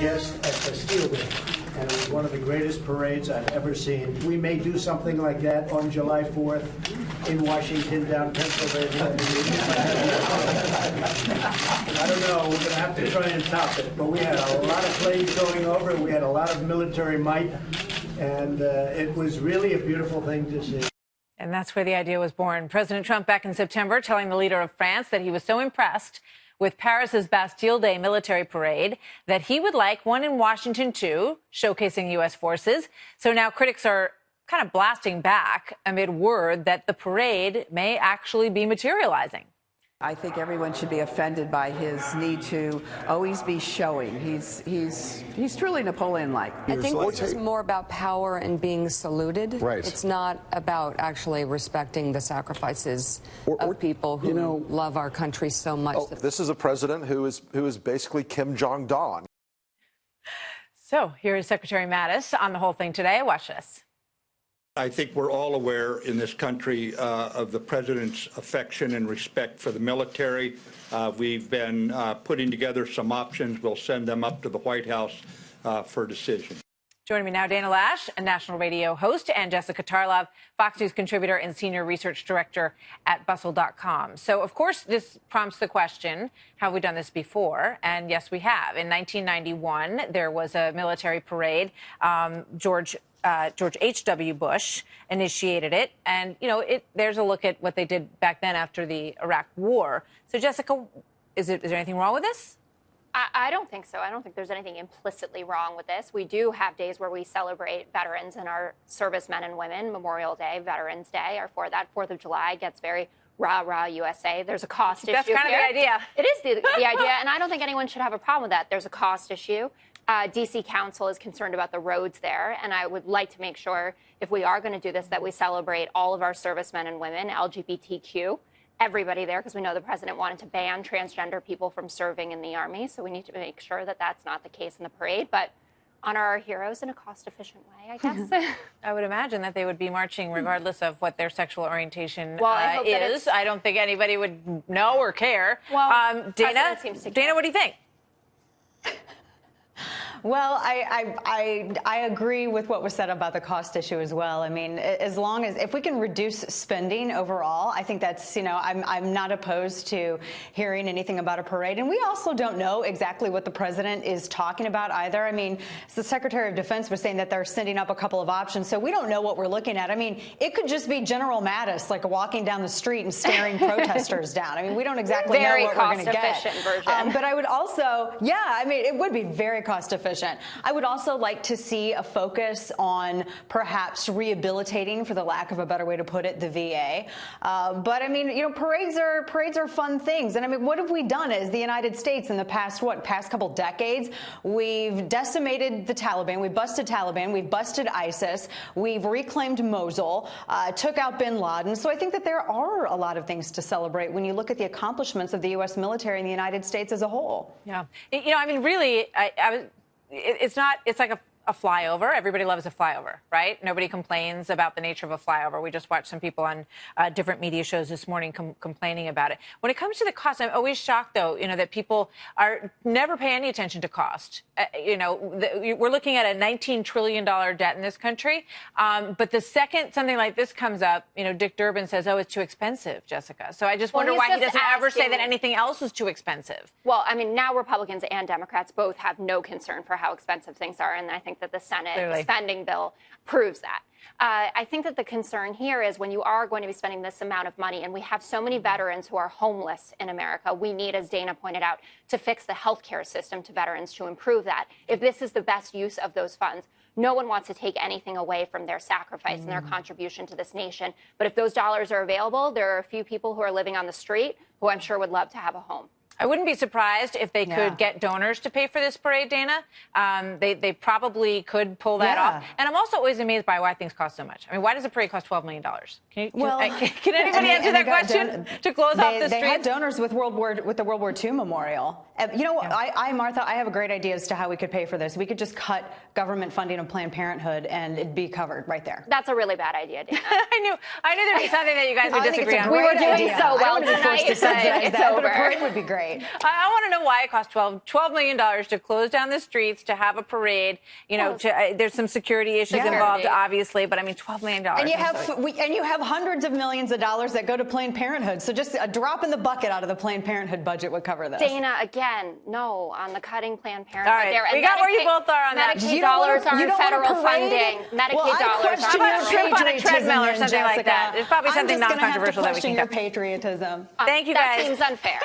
guest at Bastille Day, and it was one of the greatest parades I've ever seen. We may do something like that on July 4th in Washington, down Pennsylvania. I don't know. We're going to have to try and top it. But we had a lot of planes going over. We had a lot of military might, and it was really a beautiful thing to see. And that's where the idea was born. President Trump back in September telling the leader of France that he was so impressed with Paris's Bastille Day military parade that he would like one in Washington, too, showcasing U.S. forces. So now critics are kind of blasting back amid word that the parade may actually be materializing. I think everyone should be offended by his need to always be showing. He's truly Napoleon-like. I think it's just more about power and being saluted. Right. It's not about actually respecting the sacrifices of people who love our country so much. This is a president who is basically Kim Jong-un. So here is Secretary Mattis on the whole thing today. Watch this. I think we're all aware in this country of the president's affection and respect for the military. We've been putting together some options. We'll send them up to the White House for decision. Joining me now, Dana Loesch, a national radio host, and Jessica Tarlov, Fox News contributor and senior research director at Bustle.com. So, of course, this prompts the question, have we done this before? And yes, we have. In 1991, there was a military parade. George H.W. Bush initiated it. And, there's a look at what they did back then after the Iraq War. So, Jessica, is there anything wrong with this? I don't think so. I don't think there's anything implicitly wrong with this. We do have days where we celebrate veterans and our servicemen and women. Memorial Day, Veterans Day are for that. 4th of July gets very rah-rah USA. There's a cost issue. That's kind of the idea. It is the idea, and I don't think anyone should have a problem with that. There's a cost issue. D.C. Council is concerned about the roads there, and I would like to make sure, if we are going to do this, that we celebrate all of our servicemen and women, LGBTQ, everybody there, because we know the president wanted to ban transgender people from serving in the Army, so we need to make sure that that's not the case in the parade. But honor our heroes in a cost-efficient way, I guess. I would imagine that they would be marching regardless of what their sexual orientation is. I don't think anybody would know or care. Well, Dana, what do you think? Well, I agree with what was said about the cost issue as well. I mean, as long as if we can reduce spending overall, I think that's, I'm not opposed to hearing anything about a parade. And we also don't know exactly what the president is talking about either. I mean, the Secretary of Defense was saying that they're sending up a couple of options. So we don't know what we're looking at. I mean, it could just be General Mattis, like walking down the street and staring protesters down. I mean, we don't exactly know what we're going to get. Very cost-efficient version. But I would also, I mean, it would be very cost-efficient. I would also like to see a focus on perhaps rehabilitating, for the lack of a better way to put it, the VA. But I mean, parades are fun things. And I mean, what have we done as the United States in the past couple decades? We've decimated the Taliban. We've busted Taliban. We've busted ISIS. We've reclaimed Mosul, took out bin Laden. So I think that there are a lot of things to celebrate when you look at the accomplishments of the U.S. military and the United States as a whole. Yeah. I mean, really, it's like a flyover. Everybody loves a flyover, right? Nobody complains about the nature of a flyover. We just watched some people on different media shows this morning complaining about it. When it comes to the cost, I'm always shocked, though, that people never pay any attention to cost. We're looking at a $19 trillion debt in this country. But the second something like this comes up, Dick Durbin says, it's too expensive, Jessica. So I just wonder why he doesn't ever say that anything else is too expensive. Well, I mean, now Republicans and Democrats both have no concern for how expensive things are. And I think that the Senate spending bill proves that. I think that the concern here is when you are going to be spending this amount of money, and we have so many veterans who are homeless in America, we need, as Dana pointed out, to fix the health care system to veterans to improve that. If this is the best use of those funds, no one wants to take anything away from their sacrifice and their contribution to this nation. But if those dollars are available, there are a few people who are living on the street who I'm sure would love to have a home. I wouldn't be surprised if they could get donors to pay for this parade, Dana. They probably could pull that off. And I'm also always amazed by why things cost so much. I mean, why does a parade cost $12 million? Can anybody answer that question to close off the streets? They had donors with the World War II memorial. Martha, I have a great idea as to how we could pay for this. We could just cut government funding of Planned Parenthood, and it'd be covered right there. That's a really bad idea, Dana. I knew there'd be something that you guys would disagree on. We were doing so well tonight. But a parade would be great. great. I want to know why it cost $12 million to close down the streets, to have a parade. You know, there's some security issues involved, obviously, but I mean, $12 million. And you have hundreds of millions of dollars that go to Planned Parenthood. So just a drop in the bucket out of the Planned Parenthood budget would cover this. Dana, again, no on the cutting Planned Parenthood. All right, we got where you both are on that. Medicaid dollars are in federal funding. Medicaid dollars are a trip on a treadmill or something like that. There's probably something non-controversial that we can your patriotism. Thank you, guys. That seems unfair.